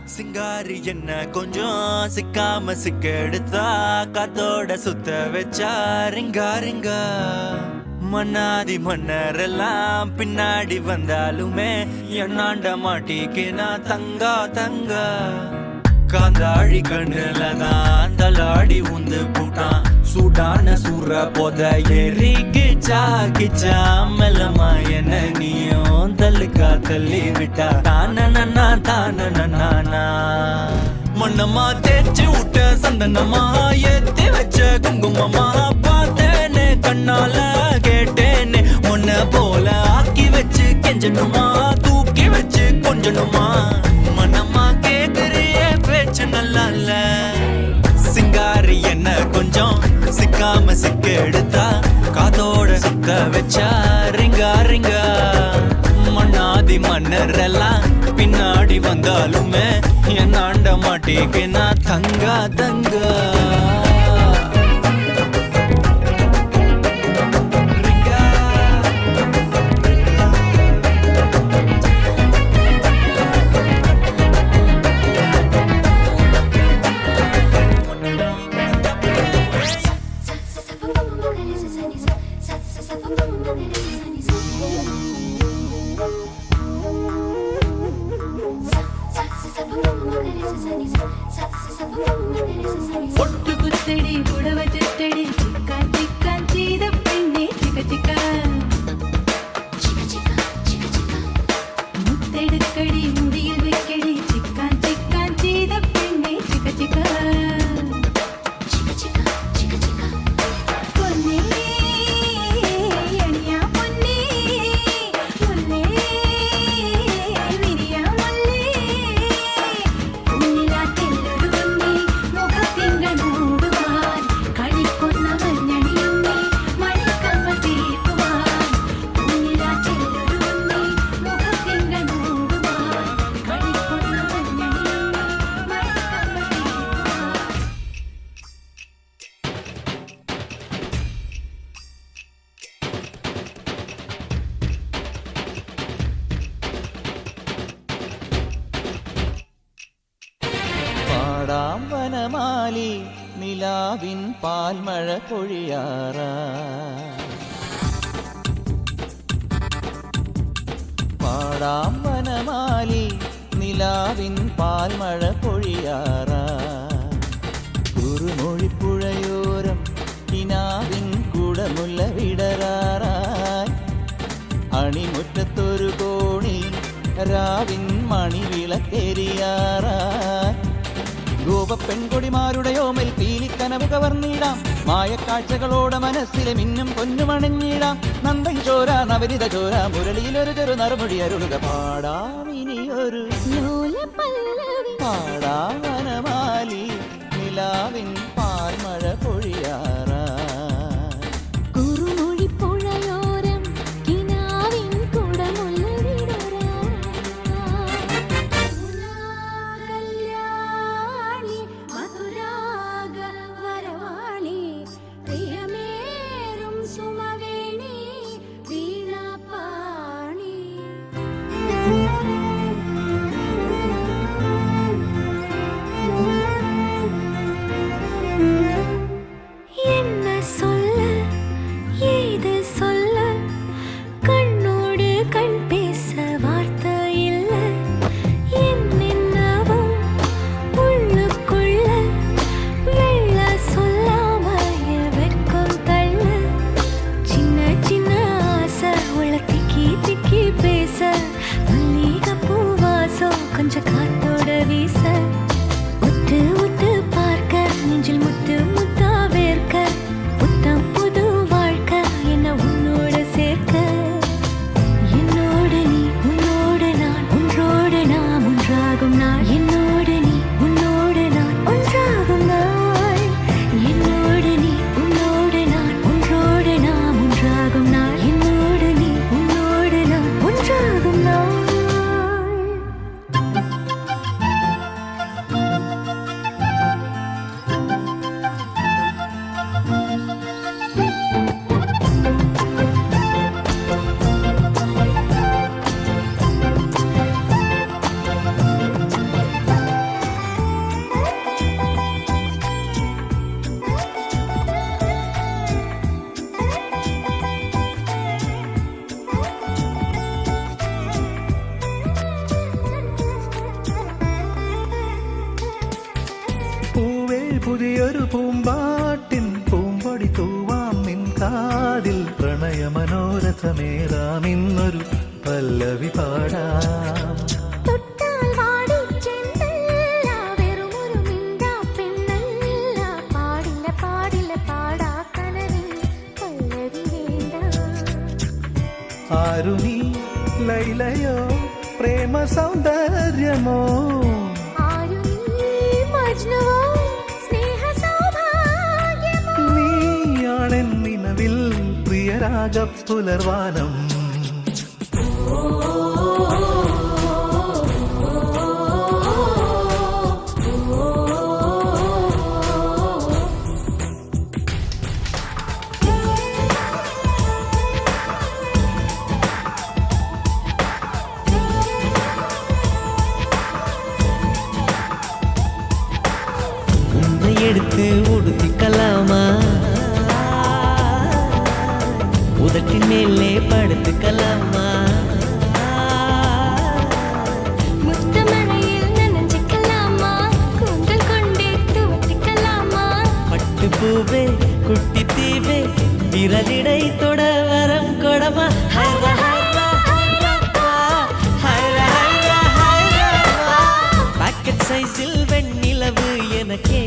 சிங்காரி என்ன கொஞ்சம் சிக்காம சிக்க எடுத்தா காத்தோட சுத்த வச்சா ரிங்கா ரிங்கா மன்னாதி மன்னரெல்லாம் பின்னாடி வந்தாலுமே என்னாண்ட மாட்டிக்கு நான் தங்கா தங்கா காந்தாழி கண்ணுலதான் தலாடி உந்து பூட்டான் சூடான சூற போத ஏறி கிச்சா கிச்சா மெல்லமா என்ன நீயும் தள்ளுக்கா தள்ளி விட்டா தானனா தானனா மண்ணம்மா தேய்ச்சி விட்ட சந்தனமா ஏத்தி வச்ச குங்குமமா பார்த்தேனே கண்ணால கேட்டேனே உன்ன போல ஆக்கி வச்சு கெஞ்சணுமா தூக்கி வச்சு கொஞ்சணுமா மண்ணம்மா கேக்குறிய பேச்சு நல்லா இல்ல சிங்காரி என்ன கொஞ்சம் சிக்காம சிக்க எடுத்தா காதோட சுத்த வச்சா ரிங்கா ரிங்கா மண்ணாதி மன்னர் எல்லாம் பின்னாடி வந்தாலுமே என்னாண்ட மாட்டிக்கு நான் தங்கா தங்கா ஒட்டு குத்தடி புடவ சுத்தடி சிக்கன் சிக்கன் சீத பெண்ணே சிக்க சிக்க முத்தெடுக்கடி முடியில் வைக்கடி சிக்கன் சிக்கன் சீத பெண்ணே சிக்க பொன்னே அணியா பொன்னே முல்லே விரியா முல்லே உன்னிலா தெல்லொரு ஒன்னே முகத்திங்கள் மூடுவான் களிக்கொன்ன மஞ்சணியுன்னே மணிக்கம்பல் தீர்க்குவான் உன்னிலா தெல்லொரு ஒன்னே முகத்திங்கள் மூடுவான் களிக்கொன்ன மஞ்சணியுன்னே மணிக்கம்பல் தீர்க்குவான் പാടാമ്പനമാലി നിലാവിൻ പാൽമഴ പൊഴിയാറാ പാടാമ്പനമാലി നിലാവിൻ പാൽമഴ പൊഴിയാറാ കുറുമൊഴിപ്പുഴയോരം കിനാവിൻ കുടമുല്ല വിടരാറായി അണിമുറ്റത്തൊരു കോണി രാവിൻ മണിവിളക്കെരിയാറായി ഗോപപ്പെൺകൊടിമാരുടെയോമൽ പീലിക്കനവ് കവർന്നിടാം മായക്കാഴ്ചകളോടെ മനസ്സിലെ മിന്നും പൊന്നുമണഞ്ഞിടാം നന്ദൻ ചോര നവരിത ചോര മുരളിയിലൊരു ചെറു നറുമൊഴി അരുളുക പാടാമിനിയൊരു പാടാവനമാലി നിലാവിൻ പാൽമഴ പൊഴിയാറാ കുറുമൊഴിപ്പുഴയോരം കിനാവിൻ കുടമുല്ല വിടരാളി മധുരാഗ വരവാളി പ്രിയമേറും സുമവേണി വീണാപാണി என்ன சொல்ல ஏது சொல்ல கண்ணோடு கண் பேச வார்த்தை இல்ல என்னென்னவோ உள்ளுக்குள்ள வெள்ள சொல்லாமய வெக்கம் தள்ள சின்ன சின்ன ஆசை உள்ள திக்கி திக்கி பேச மல்லிகை பூவாசம் கொஞ்சம் காத்தோட வீச உத்து உத்து பார்க்க நெஞ்சில் முத்து முத்தா வேர்க்க புத்தம் புது வாழ்க்கை என்ன உன்னோட சேர்க்க என்னோடு நீ உன்னோடு நான் ஒன்றோடு நாம் ஒன்றாகும் நாள் என்னோடு நீ உன்னோடு நான் ஒன்றாகும் நாள் என்னோடு நீ உன்னோடு நான் ஒன்றோடு நாம் ஒன்றாகும் நாள் என்னோடு நீ உன்னோடு நான் ஒன்றாகும் நாள் പുതിയൊരു പൂമ്പാട്ടിൻ പൂമ്പൊടി തൂവാം നിൻ കാതിൽ പ്രണയ മനോരഥമേറാം ഇന്നൊരു പല്ലവി പാടാം തൊട്ടാൽ വാടിച്ചെന്തല്ല വെറുമൊരു മിണ്ടാ പെണ്ണല്ല പാടില്ല പാടില്ല പാടാ കനവിൽ പല്ലവി വേണ്ട ആരു നീ ലൈലയോ പ്രേമ സൗന്ദര്യമോ ആരു നീ മജ്നുവോ സ്നേഹ സൗഭാഗ്യമോ നീയാണെൻ നിലവിൽ പ്രിയരാഗ പുലർവാനം உன்னை எடுத்து உடுத்திக்கலாமா உதட்டின் மேலே படுத்துக்கலாமா முத்தமழையில் நனைஞ்சிக்கலாமா கூந்தல் கொண்டே துவட்டிக்கலாமா பட்டு பூவே குட்டி தீவே விரலிடை தொட வரம் கொடமா ஹைர ஹைர ஹைரப்பா, ஹைர ஹைர ஹைரப்பா. பாக்கெட் சைஸில் வெண்ணிலவு எனக்கே